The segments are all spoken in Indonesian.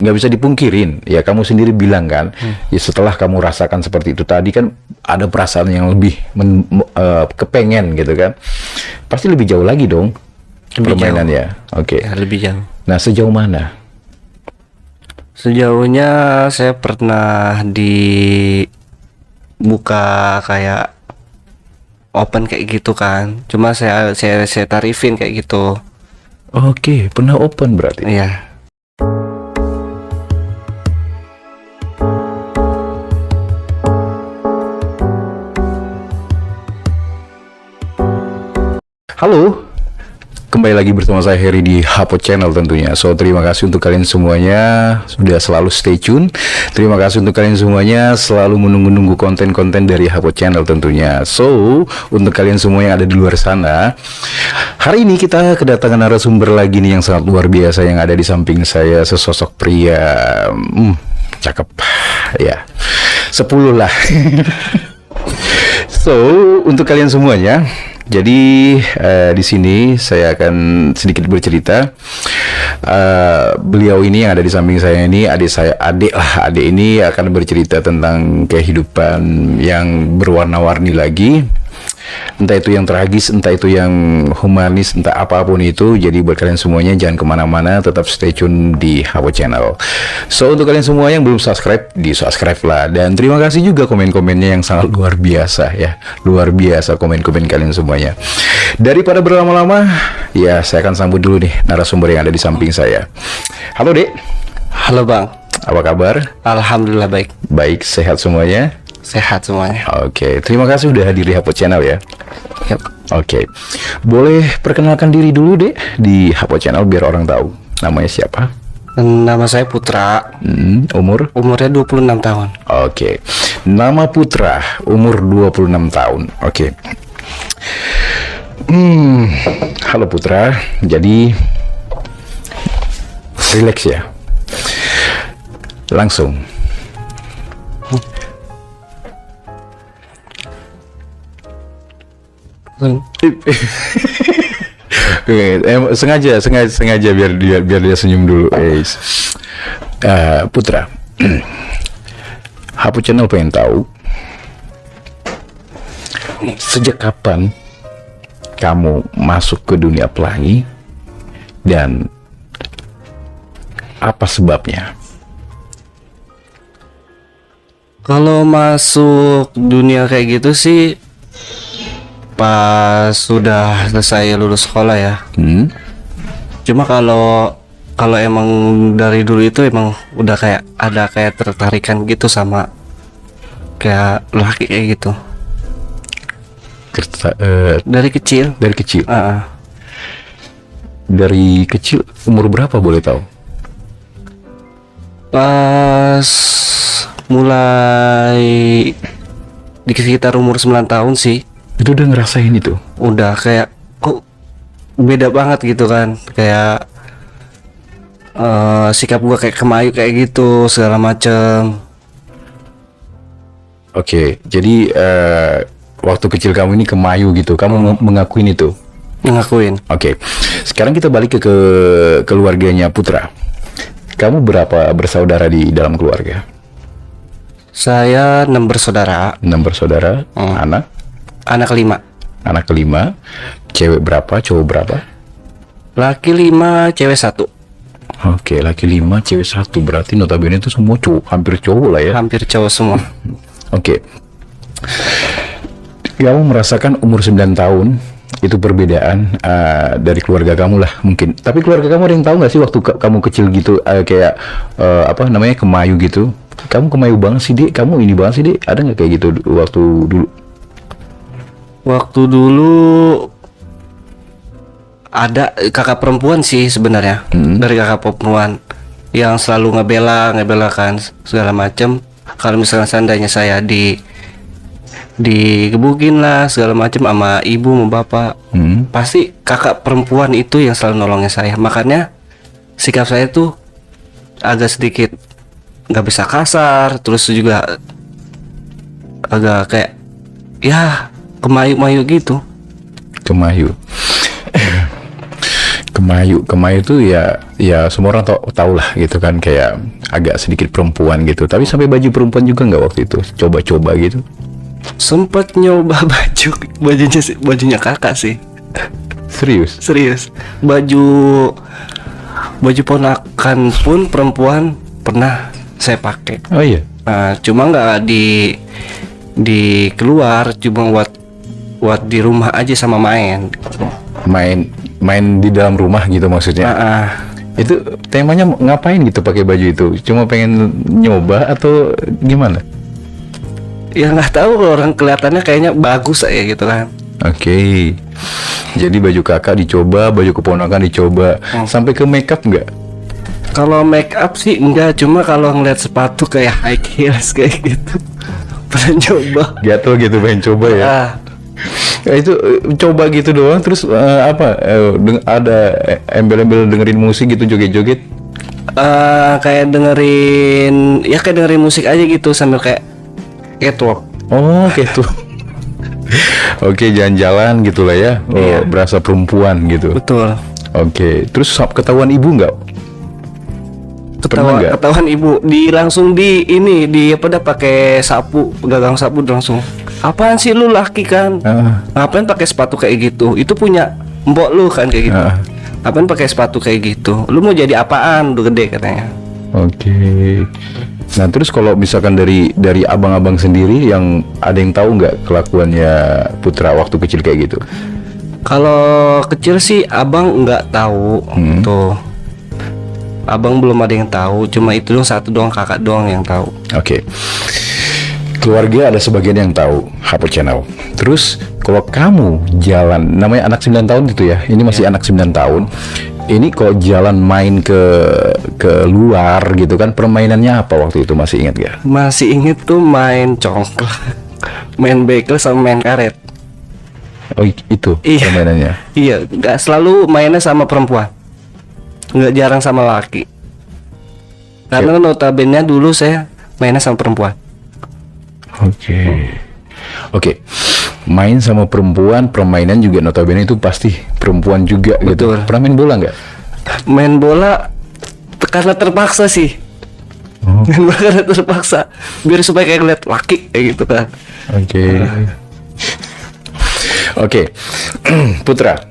nggak bisa dipungkirin. Ya kamu sendiri bilang kan, ya setelah kamu rasakan seperti itu tadi kan ada perasaan yang lebih kepengen gitu kan. Pasti lebih jauh lagi dong permainan ya. Oke. Ya, lebih jauh. Nah sejauh mana? Sejauhnya saya pernah dibuka kayak open kayak gitu kan. Cuma saya tarifin kayak gitu. Oke, pernah open berarti. Iya. Halo, kembali lagi bersama saya Heri di Hapot Channel tentunya. So, terima kasih untuk kalian semuanya sudah selalu stay tune. Terima kasih untuk kalian semuanya selalu menunggu-nunggu konten-konten dari Hapot Channel tentunya. So, untuk kalian semua yang ada di luar sana, hari ini kita kedatangan narasumber lagi nih yang sangat luar biasa yang ada di samping saya, sesosok pria cakep ya, 10 lah. So, untuk kalian semuanya, jadi di sini saya akan sedikit bercerita. Beliau ini yang ada di samping saya ini, adik ini akan bercerita tentang kehidupan yang berwarna-warni lagi. Entah itu yang tragis, entah itu yang humanis, entah apapun itu. Jadi buat kalian semuanya jangan kemana-mana, tetap stay tune di Hapot Channel. So untuk kalian semua yang belum subscribe, di subscribe lah. Dan terima kasih juga komen-komennya yang sangat luar biasa ya. Luar biasa komen-komen kalian semuanya. Daripada berlama-lama, ya saya akan sambut dulu nih narasumber yang ada di samping saya. Halo Dek. Halo Bang. Apa kabar? Alhamdulillah baik. Baik, sehat semuanya? Sehat semuanya. Oke, terima kasih udah hadir di Hapot Channel ya. Yep. Oke, boleh perkenalkan diri dulu deh di Hapot Channel biar orang tahu namanya siapa. Nama saya Putra. Umur? Umurnya 26 tahun. Oke, nama Putra, umur 26 tahun. Oke. Halo Putra, jadi relax ya. Langsung. sengaja biar dia senyum dulu. Putra, Hapot Channel pengen tahu sejak kapan kamu masuk ke dunia pelangi dan apa sebabnya? Kalau masuk dunia kayak gitu sih pas sudah selesai lulus sekolah ya. Cuma kalau emang dari dulu itu emang udah kayak ada kayak tertarikan gitu sama kayak laki kayak gitu. Dari kecil. Dari kecil. Uh-uh. Dari kecil umur berapa boleh tahu? Pas mulai di sekitar umur 9 tahun sih. Itu udah ngerasain itu? Udah kayak kok beda banget gitu kan. Kayak sikap gua kayak kemayu kayak gitu segala macem. Oke, jadi waktu kecil kamu ini kemayu gitu. Kamu mengakuin itu? Ngakuin. Oke, sekarang kita balik ke keluarganya Putra. Kamu berapa bersaudara di dalam keluarga? Saya 6 bersaudara. 6 bersaudara. Anak? Anak 5. Anak kelima. Cewek berapa, cowok berapa? Laki 5, cewek 1. Oke, laki 5, cewek 1. Berarti notabene itu semua cowok, hampir cowok lah ya. Hampir cowok semua. Oke. Kamu merasakan umur 9 tahun itu perbedaan dari keluarga kamu lah mungkin. Tapi keluarga kamu ada yang tahu nggak sih waktu kamu kecil gitu kayak apa namanya kemayu gitu? Kamu kemayu banget sih Dek, kamu ini banget sih Dek. Ada nggak kayak gitu waktu dulu? Waktu dulu ada kakak perempuan sih sebenarnya. Dari kakak perempuan yang selalu ngebela kan segala macem. Kalau misalnya seandainya saya digebukin lah segala macem sama ibu sama bapak, pasti kakak perempuan itu yang selalu nolongin saya. Makanya sikap saya tuh agak sedikit nggak bisa kasar, terus juga agak kayak ya kemayu-mayu gitu. Kemayu. Kemayu tuh ya semua orang tahu lah gitu kan, kayak agak sedikit perempuan gitu. Tapi sampai baju perempuan juga nggak waktu itu? Coba-coba gitu. Sempet nyoba bajunya kakak sih. Serius? Baju ponakan pun perempuan pernah saya pakai. Oh iya. Nah, cuma nggak di keluar, cuma buat di rumah aja sama main. Main di dalam rumah gitu maksudnya. Itu temanya ngapain gitu pakai baju itu? Cuma pengen nyoba atau gimana? Ya nggak tahu, orang kelihatannya kayaknya bagus aja gitu kan. Oke. Jadi baju kakak dicoba, baju keponakan dicoba, sampai ke makeup nggak? Kalau make up sih enggak, cuma kalau ngeliat sepatu kayak high heels kayak gitu pernah coba. Gatel gitu pengen coba ya. Itu coba gitu doang, terus ada embel-embel dengerin musik gitu, joget-joget? Kayak dengerin musik aja gitu sambil kayak catwalk. Oh gitu. Oke, jalan-jalan gitulah ya. Oh, Iya. Berasa perempuan gitu. Betul. Oke, terus ketahuan ibu nggak? Pernah nggak? Ketahuan ibu langsung pakai sapu, gagang sapu langsung. Apaan sih lu laki kan? Ngapain pakai sepatu kayak gitu? Itu punya mbok lu kan kayak gitu. Ngapain pakai sepatu kayak gitu? Lu mau jadi apaan? Udah gede katanya. Oke. Nah terus kalau misalkan dari abang-abang sendiri yang ada yang tahu nggak kelakuannya Putra waktu kecil kayak gitu? Kalau kecil sih abang nggak tahu tuh. Abang belum ada yang tahu, cuma itu dong, satu doang, kakak doang yang tahu. Oke. Keluarga ada sebagian yang tahu Hapo Channel. Terus kalau kamu jalan, namanya anak 9 tahun gitu ya. Ini masih anak 9 tahun. Ini kalau jalan main ke luar gitu kan, permainannya apa waktu itu, masih ingat gak? Masih inget tuh main congklak, main bekel sama main karet. Oh itu Iya. permainannya. Iya, nggak selalu mainnya sama perempuan, nggak jarang sama laki. Karena notabene dulu saya mainnya sama perempuan. Oke. Main sama perempuan, permainan juga notabene itu pasti perempuan juga. Betul. Gitu. Pernah main bola nggak? Main bola karena terpaksa sih. Main bola karena terpaksa, biar supaya kayak ngeliat laki kayak gitu kan. Oke. Putra,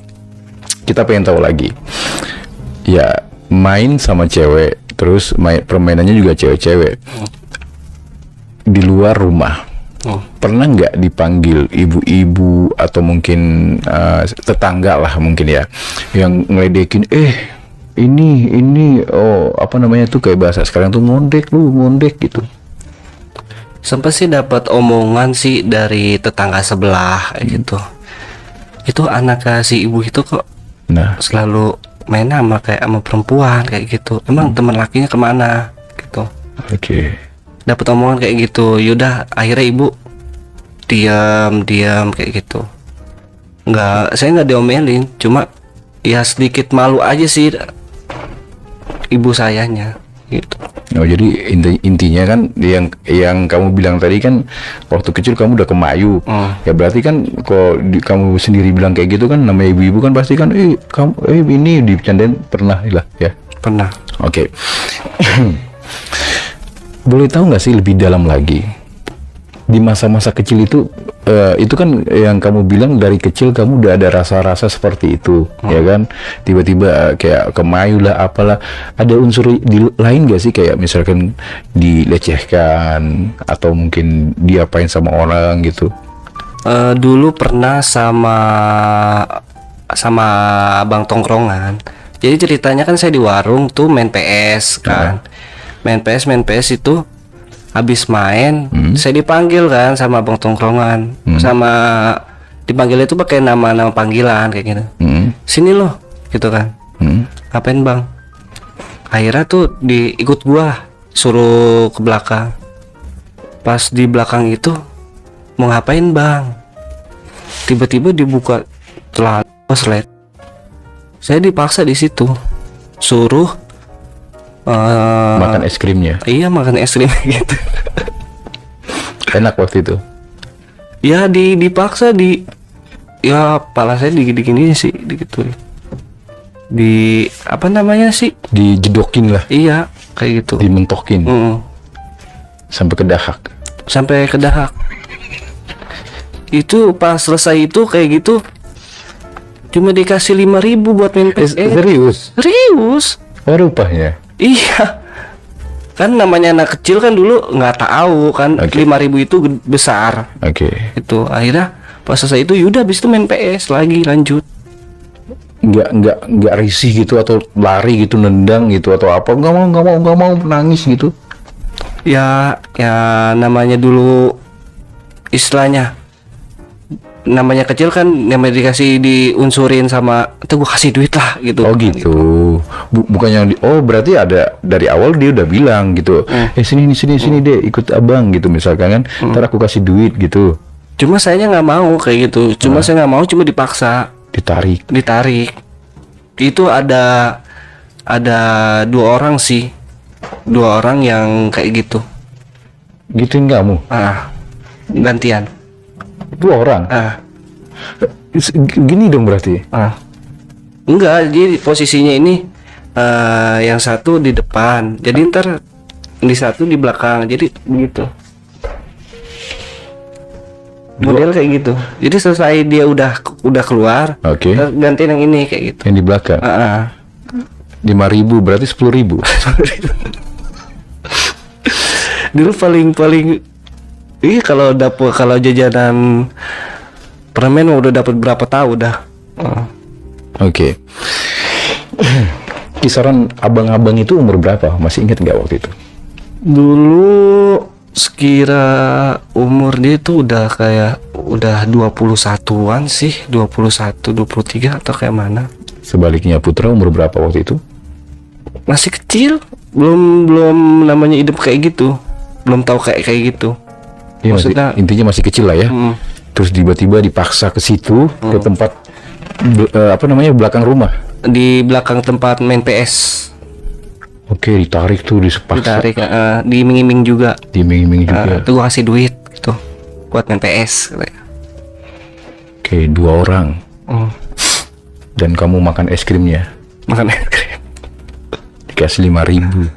kita pengen tahu lagi. Ya, main sama cewek, terus permainannya juga cewek-cewek. Di luar rumah, pernah nggak dipanggil ibu-ibu atau mungkin tetangga lah mungkin ya, yang ngeledekin, ini apa namanya tuh, kayak bahasa sekarang tuh ngondek gitu. Sempat sih dapat omongan sih dari tetangga sebelah kayak gitu. Itu anak si ibu itu kok selalu main sama perempuan kayak gitu. Emang teman lakinya kemana gitu. Dapat omongan kayak gitu. Yaudah, akhirnya ibu diam kayak gitu. Saya nggak diomelin, cuma ya sedikit malu aja sih ibu sayanya gitu. Jadi intinya kan yang kamu bilang tadi kan, waktu kecil kamu udah kemayu. Ya berarti kan kalau kamu sendiri bilang kayak gitu kan, namanya ibu-ibu kan pasti kan ini dibicarain, pernah lah ya. Pernah. Oke. Boleh tahu nggak sih lebih dalam lagi, di masa-masa kecil itu kan yang kamu bilang dari kecil kamu udah ada rasa-rasa seperti itu, ya kan? Tiba-tiba kayak kemayu lah, apalah. Ada unsur lain nggak sih, kayak misalkan dilecehkan atau mungkin diapain sama orang gitu? Dulu pernah sama abang tongkrongan. Jadi ceritanya kan saya di warung tuh main PS kan. Main PS itu habis main, saya dipanggil kan sama abang tongkrongan. Sama dipanggil itu pakai nama panggilan kayak gitu. Sini loh gitu kan. Ngapain bang? Akhirnya tuh ikut gua, suruh ke belakang. Pas di belakang itu mau ngapain bang? Tiba-tiba dibuka celana sled. Saya dipaksa di situ, suruh makan es krimnya. Iya, makan es krim gitu. Enak waktu itu? Ya dipaksa ya, pala saya digini sih gitu. di apa namanya sih? Dijedokin lah, Iya, kayak gitu. dimentokin sampai ke dahak. Sampai ke dahak. Itu pas selesai itu kayak gitu cuma dikasih 5.000 buat main PS. Serius? Serius? Oh, rupanya. Iya. Kan namanya anak kecil kan dulu nggak tahu kan. Oke. 5.000 itu besar. Oke. Itu akhirnya pas selesai itu yaudah habis itu main PS lagi lanjut. Nggak risih gitu atau lari gitu, nendang gitu atau apa? Nggak mau nangis gitu. Ya namanya dulu istilahnya namanya kecil kan, namanya dikasih diunsurin sama itu gua kasih duit lah gitu. Oh gitu. Bukannya oh berarti ada dari awal dia udah bilang gitu. Sini deh ikut abang gitu misalkan kan. Ntar aku kasih duit gitu. Cuma sayanya nggak mau kayak gitu. Cuma saya nggak mau, cuma dipaksa. Ditarik. Itu ada 2 orang sih. 2 orang yang kayak gitu. Gituin kamu? Gantian. 2 orang? Gini dong berarti? Enggak, jadi posisinya ini yang satu di depan. Jadi ntar di satu di belakang. Jadi begitu. Model kayak gitu. Jadi selesai dia udah keluar. Oke. Gantiin yang ini kayak gitu. Yang di belakang? 5.000 berarti 10.000. Dulu paling kalau jajanan permen udah dapat berapa tahu dah. Oke. Kisaran abang-abang itu umur berapa? Masih ingat nggak waktu itu? Dulu sekira umur dia itu udah kayak udah 21-an sih, 21, 23 atau kayak mana. Sebaliknya Putra umur berapa waktu itu? Masih kecil, belum namanya hidup kayak gitu. Belum tahu kayak gitu. Ya, Maksudnya intinya masih kecil lah ya. Terus tiba-tiba dipaksa ke situ, ke tempat belakang rumah. di belakang tempat main PS. Oke, ditarik tuh, dipaksa. Ditarik, diiming-iming juga. Diiming-iming juga. Tuh gua kasih duit gitu buat main PS katanya. Oke, 2 orang. Dan kamu makan es krimnya. Makan es krim. Dikasih 5.000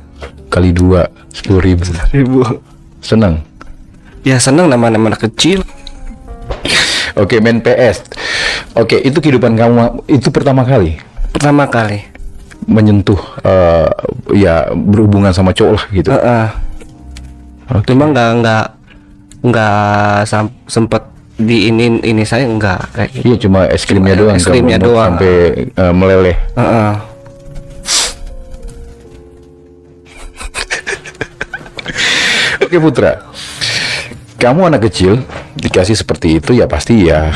kali 2, 10.000. Senang. Ya senang nama-nama anak kecil. Oke, main PS. Oke, itu kehidupan kamu itu pertama kali menyentuh ya berhubungan sama cowok lah gitu. Cuma nggak sempet di ini saya nggak kayak gitu. Iya, cuma es krimnya doang. Es krimnya doang. Sampai meleleh. Oke Putra, kamu anak kecil dikasih seperti itu ya pasti ya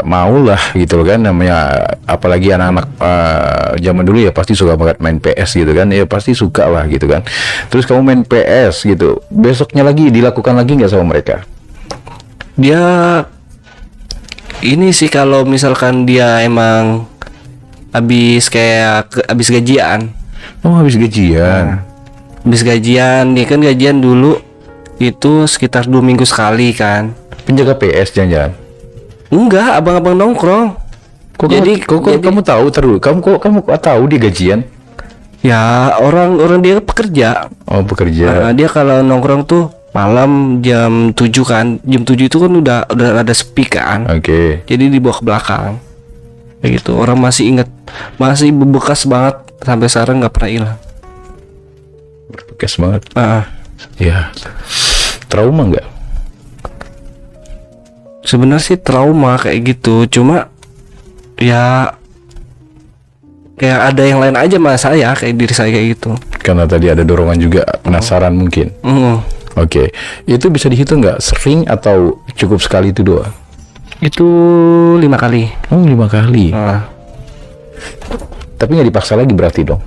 mau lah gitu kan, namanya apalagi anak-anak zaman dulu ya pasti suka banget main PS gitu kan, ya pasti suka lah gitu kan. Terus kamu main PS gitu, besoknya lagi dilakukan lagi nggak sama mereka? Dia ini sih kalau misalkan dia emang habis gajian. Oh, habis gajian. Habis gajian, dia kan gajian dulu itu sekitar 2 minggu sekali kan. Penjaga PS jangan-jangan? Enggak, abang-abang nongkrong. Kamu tahu terus? Kamu tahu dia gajian? Ya orang dia pekerja. Oh, bekerja. Dia kalau nongkrong tuh malam jam 7 kan. Jam 7 itu kan udah ada sepi kan. Oke. Jadi dibawa ke belakang. Kayak gitu. Orang masih ingat, masih bebekas banget sampai sekarang nggak pernah hilang. Berbekas banget. Ya. Trauma nggak? Sebenarnya sih trauma kayak gitu. Cuma ya kayak ada yang lain aja sama saya, kayak diri saya kayak gitu. Karena tadi ada dorongan juga, penasaran mungkin. Oke. Itu bisa dihitung nggak sering atau cukup sekali itu doang? Itu 5 kali. Oh, 5 kali. Tapi nggak dipaksa lagi berarti dong?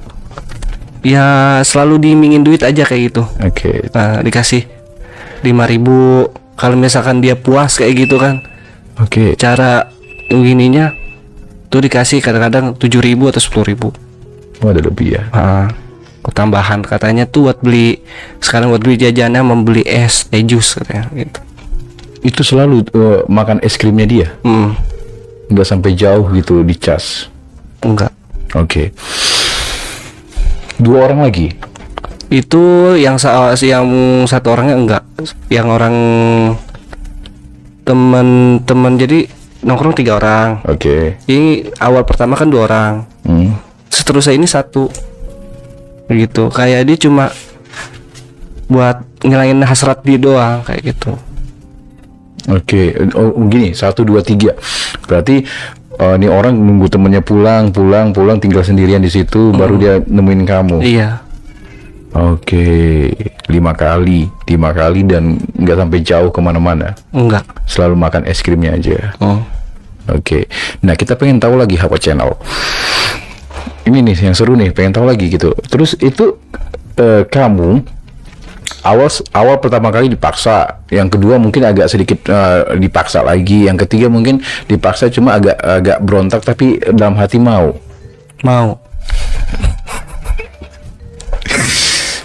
Ya selalu diimingin duit aja kayak gitu. Oke. Dikasih 5.000 kalau misalkan dia puas kayak gitu kan. Oke. Cara gininya tuh dikasih kadang-kadang 7.000 atau 10.000. Oh, ada lebih ya. Tambahan katanya tuh buat beli, sekarang buat beli jajannya, membeli es teh jus katanya gitu. Itu selalu makan es krimnya dia? Nggak sampai jauh gitu dicas? Enggak. Oke. 2 orang lagi. Itu yang satu orangnya enggak, yang orang teman-teman, jadi nongkrong 3 orang. Oke. Ini awal pertama kan 2 orang, seterusnya ini 1 gitu. Kayak dia cuma buat ngilangin hasrat dia doang kayak gitu. Oke. Oh, gini, 1, 2, 3. Berarti ini orang nunggu temennya pulang, tinggal sendirian di situ, baru dia nemuin kamu. Iya. Oke, 5 kali dan nggak sampai jauh kemana-mana. Enggak. Selalu makan es krimnya aja. Oke. Nah, kita pengen tahu lagi Hapo Channel. Ini nih yang seru nih, pengen tahu lagi gitu. Terus itu kamu awal pertama kali dipaksa, yang kedua mungkin agak sedikit dipaksa lagi, yang ketiga mungkin dipaksa cuma agak berontak tapi dalam hati mau.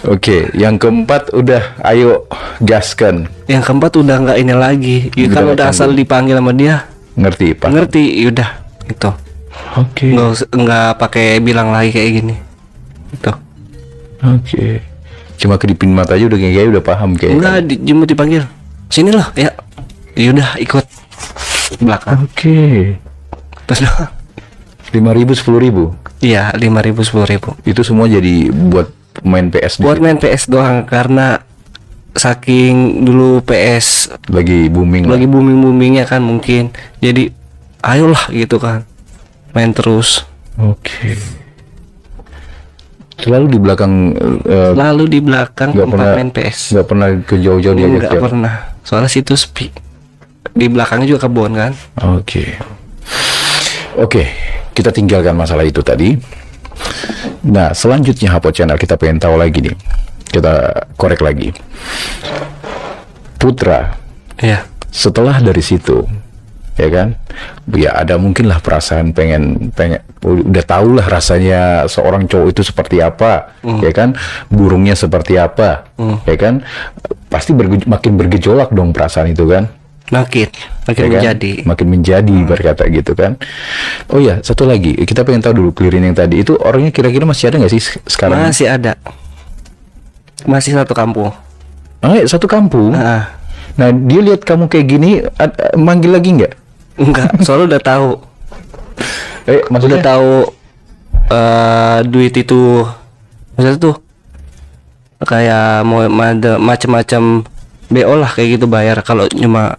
Oke, yang keempat udah ayo gaskan. Yang keempat udah nggak ini lagi. Ya, Udah kalau udah canggung. asal dipanggil sama dia, Ngerti, Pak? ngerti, yaudah gitu. Oke. Nggak pakai bilang lagi kayak gini. Gitu. Oke. Cuma kedipin mata aja udah kayak udah paham kayak. Enggak, cuma dipanggil. Sini loh, ya. Yaudah ikut belakang. Oke. Terus doang. 5.000, 10.000. Iya, 5.000 10.000. Itu semua jadi buat main PS di Buat main PS doang, karena saking dulu PS lagi booming lah. lagi booming-boomingnya kan mungkin. Jadi ayolah gitu kan. Main terus. Oke. Selalu di belakang Lalu di belakang nggak tempat pernah main PS. nggak pernah ke jauh-jauh diajak Enggak ya? pernah. Soalnya situ sepi. Di belakangnya juga kebun kan. Oke. Oke, kita tinggalkan masalah itu tadi. Nah, selanjutnya Hapo Channel kita pengen tahu lagi nih. Kita korek lagi. Putra, Iya. setelah dari situ, ya kan? Ya ada mungkin lah perasaan pengen udah tahu lah rasanya seorang cowok itu seperti apa, ya kan? Burungnya seperti apa, ya kan? Pasti makin bergejolak dong perasaan itu kan? Makin Ya kan? menjadi. Makin menjadi berkata gitu kan. Oh ya, satu lagi kita pengen tahu dulu, Klirin yang tadi itu orangnya kira-kira masih ada nggak sih sekarang? Masih ada. Masih satu kampung. Satu kampung. Nah, Nah, dia lihat kamu kayak gini, manggil lagi nggak? enggak, soalnya udah tahu. Udah Maksudnya tahu duit itu maksudnya tuh kayak mau ada macam-macam BO lah kayak gitu, bayar kalau cuma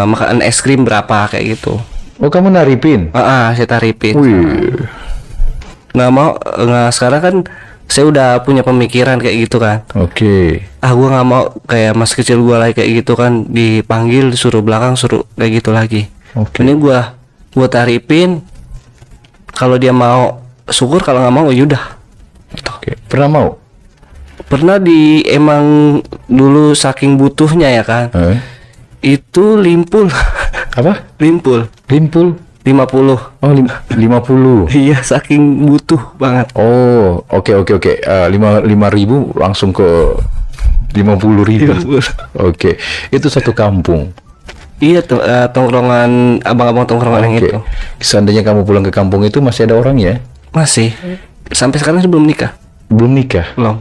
makan es krim berapa kayak gitu. oh kamu naripin? Saya taripin. Wih. Nggak sekarang kan saya udah punya pemikiran kayak gitu kan. Oke. Gua nggak mau kayak mas kecil gua lagi kayak gitu kan, dipanggil suruh belakang suruh kayak gitu lagi. Oke. Ini gua taripin, kalau dia mau syukur, kalau nggak mau yaudah. Oke. Pernah mau? Pernah emang dulu saking butuhnya ya kan, itu limpul. Apa? Limpul Limpul? 50. Oh, 50. Iya, saking butuh banget. Oh, oke. 5.000 langsung ke 50.000. Oke. Itu satu kampung. Iya tuh, tongkrongan abang-abang tongkrongan yang Oke. itu. Seandainya kamu pulang ke kampung itu masih ada orang ya? Masih sampai sekarang sih belum nikah. Belum nikah? Belum.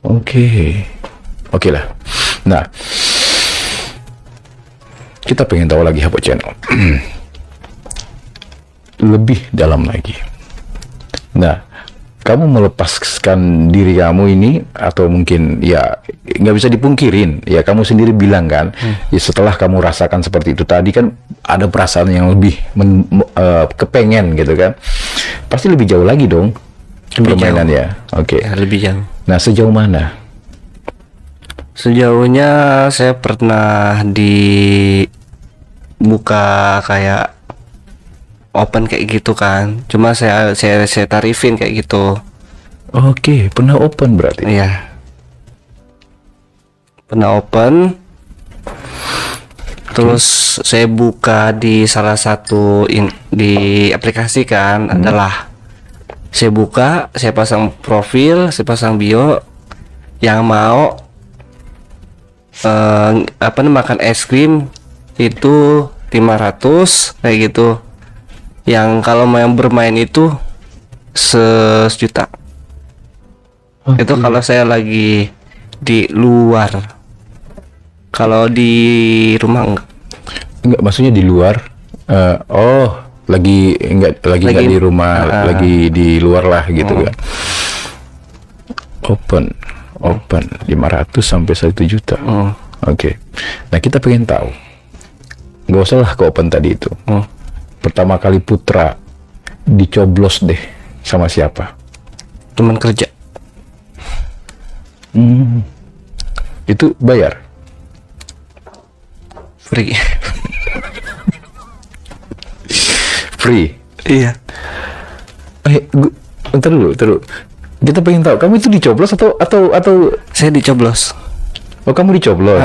Oke lah. Nah, kita pengen tahu lagi Hapo Channel lebih dalam lagi. Nah, kamu melepaskan diri kamu ini, atau mungkin ya nggak bisa dipungkirin, ya kamu sendiri bilang kan, ya setelah kamu rasakan seperti itu tadi kan ada perasaan yang lebih kepengen gitu kan, pasti lebih jauh lagi dong permainan ya. Oke. Ya, lebih jauh. Nah, sejauh mana? Sejauhnya saya pernah dibuka kayak open kayak gitu kan. Cuma saya tarifin kayak gitu. Oke, pernah open berarti? Iya. Pernah open. Terus saya buka di salah satu di aplikasi kan, adalah saya buka, saya pasang profil, saya pasang bio, yang mau makan es krim itu 500 kayak gitu. Yang kalau mau yang bermain itu sejuta. Itu kalau saya lagi di luar. Kalau di rumah Enggak, maksudnya di luar. Lagi enggak di rumah, lagi di luar lah gitu kan. Open 500 sampai 1 juta. Oke. Nah, kita pengen tahu. Nggak usah lah ke open tadi itu. Pertama kali Putra dicoblos deh sama siapa? teman kerja. Itu bayar? Free. Free? Iya. Bentar dulu. Kita pengen tahu, kamu itu dicoblos atau Saya dicoblos. Oh, kamu dicoblos.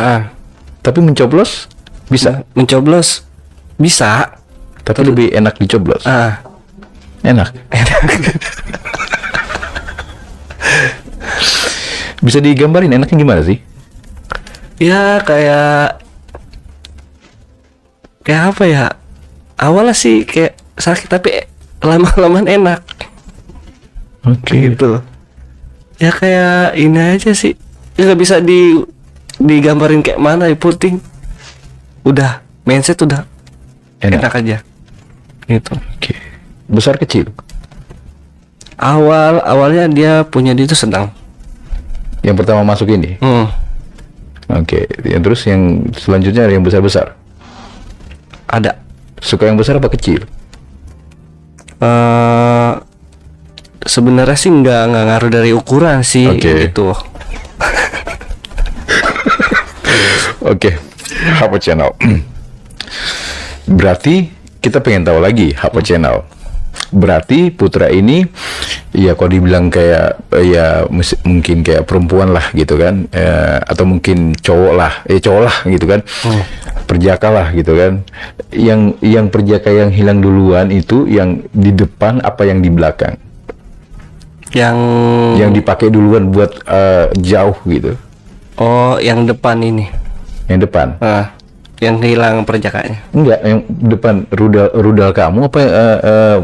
Tapi mencoblos bisa. Mencoblos bisa. Tapi lebih enak dicoblos. Enak. Bisa digambarin enaknya gimana sih? Ya kayak apa ya? Awalnya sih kayak sakit tapi lama-lamaan enak. Oke. Gitu. Ya kayak ini aja sih. Ya nggak bisa digambarin kayak mana, yang penting udah mindset udah enak aja. Gitu. Oke. Besar kecil? Awalnya dia punya itu sedang. Yang pertama masuk ini? Oke. Yang terus yang selanjutnya ada yang besar-besar? Ada. Suka yang besar apa kecil? Sebenarnya sih nggak ngaruh dari ukuran sih. Gitu. Oke. Apa channel? Berarti kita pengen tahu lagi apa channel. Berarti Putra ini ya kalau dibilang kayak ya mungkin kayak perempuan lah gitu kan, atau mungkin cowok lah gitu kan, perjaka lah gitu kan. Yang perjaka yang hilang duluan itu yang di depan apa yang di belakang? Yang dipakai duluan buat jauh gitu. Oh, yang depan ini. Yang depan. Yang hilang perjakanya. Enggak, yang depan rudal kamu apa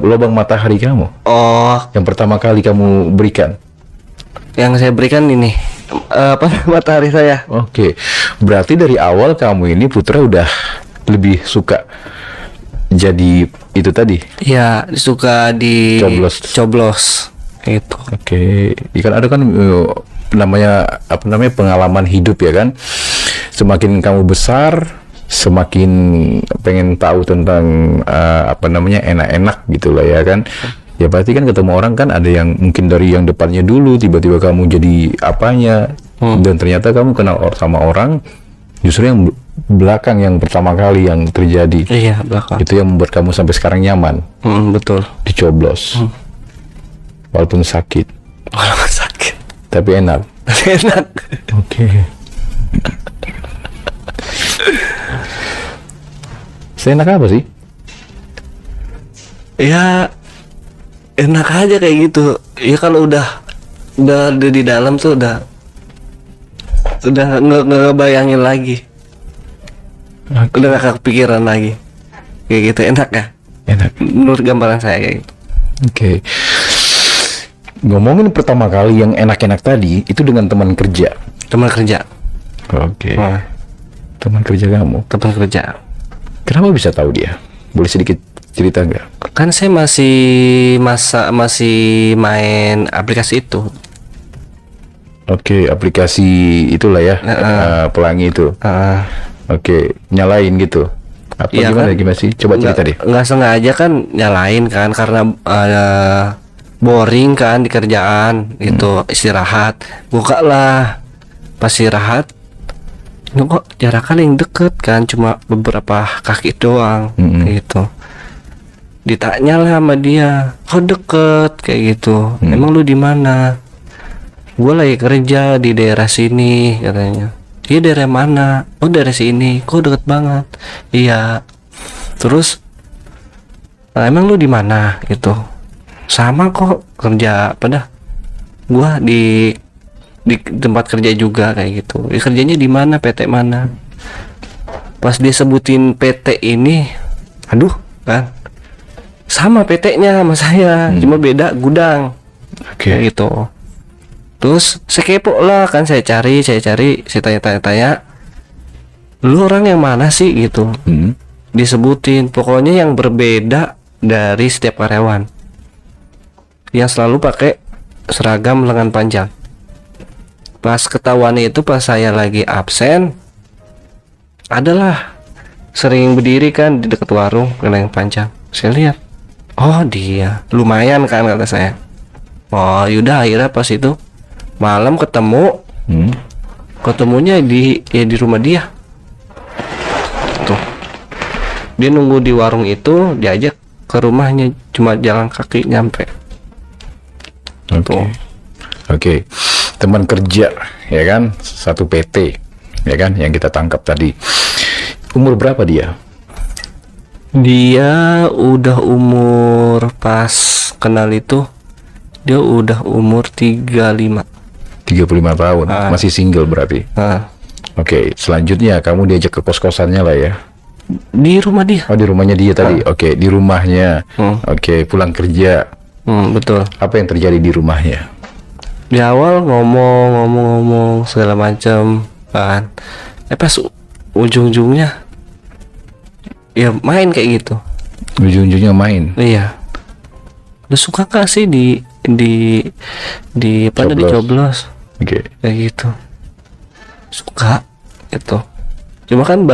lubang matahari kamu? Oh, yang pertama kali kamu berikan. Yang saya berikan ini matahari saya. Oke. Berarti dari awal kamu ini Putra udah lebih suka jadi itu tadi. Iya, suka coblos. Itu. Oke. Ikan ada kan namanya pengalaman hidup ya kan. Semakin kamu besar, semakin pengen tahu tentang enak-enak gitu lah ya kan. Ya berarti kan ketemu orang kan ada yang mungkin dari yang depannya dulu tiba-tiba kamu jadi apanya, dan ternyata kamu kenal sama orang justru yang belakang yang pertama kali yang terjadi. Iya, belakang. Itu yang membuat kamu sampai sekarang nyaman. Betul. Dicoblos. Walaupun sakit. Tapi enak. Enak. Oke. Seenak apa sih? Ya enak aja kayak gitu. Ya kalau udah di dalam tuh udah ngebayangin lagi. Udah gak kepikiran lagi. Kayak gitu enak ya? Enak. Menurut gambaran saya kayak gitu. Oke. Ngomongin pertama kali yang enak-enak tadi itu dengan teman kerja. Teman kerja. Oke. Teman kerja kamu. Teman kerja. Kenapa bisa tahu dia? Boleh sedikit cerita nggak? Kan saya masih main aplikasi itu. Oke, aplikasi itulah ya, pelangi itu. Oke, nyalain gitu. Apa Iya gimana sih? Coba cerita deh. Nggak sengaja kan nyalain kan karena boring kan di kerjaan itu, istirahat. Buka lah. Pas istirahat, ini kok jaraknya yang deket kan, cuma beberapa kaki doang gitu. Ditanya lah sama dia, kok deket kayak gitu. Emang lu di mana? Gue lagi kerja di daerah sini katanya. Iya, daerah mana? Oh, daerah sini. Kok deket banget? Iya. Terus emang lu di mana gitu? Sama kok, kerja pada gua di tempat kerja juga kayak gitu. Kerjanya di mana, PT mana? Pas dia sebutin PT ini, aduh kan, sama PT-nya sama saya, cuma beda gudang. Oke. Kayak gitu. Terus saya kepo lah kan, saya cari, saya tanya-tanya, lu orang yang mana sih gitu. Disebutin pokoknya yang berbeda dari setiap karyawan, yang selalu pakai seragam lengan panjang. Pas ketahuan itu pas saya lagi absen, adalah sering berdiri kan di dekat warung lengan panjang. Saya lihat, oh dia lumayan kan, kata saya. Oh yaudah, akhirnya pas itu malam ketemunya di rumah dia tuh. Dia nunggu di warung itu, diajak ke rumahnya, cuma jalan kaki nyampe. Oke. Teman kerja ya kan, satu PT ya kan yang kita tangkap tadi. Umur berapa dia? Dia udah umur pas kenal itu, dia udah umur 35 tahun. Masih single berarti. Oke, selanjutnya kamu diajak ke kos-kosannya lah ya. Di rumah dia. Oh, di rumahnya dia tadi. Oke, di rumahnya. Oke, pulang kerja. Betul. Apa yang terjadi di rumahnya? Di awal ngomong segala macam kan. Pas ujung-ujungnya ya main kayak gitu. Ujung-ujungnya main. Iya. Lu suka gak sih di apa, dicoblos? Oke. Kayak gitu. Suka gitu. Cuma kan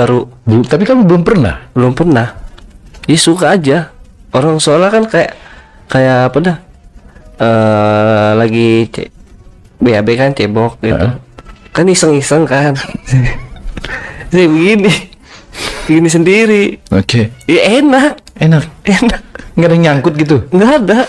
tapi kamu belum pernah. Ya suka aja. Orang soalnya kan kayak apa dah? Lagi BAB kan, cebok gitu. Kan iseng-iseng kan. Saya begini sendiri. Oke. Ya enak. Nggak ada yang nyangkut gitu. Nggak ada.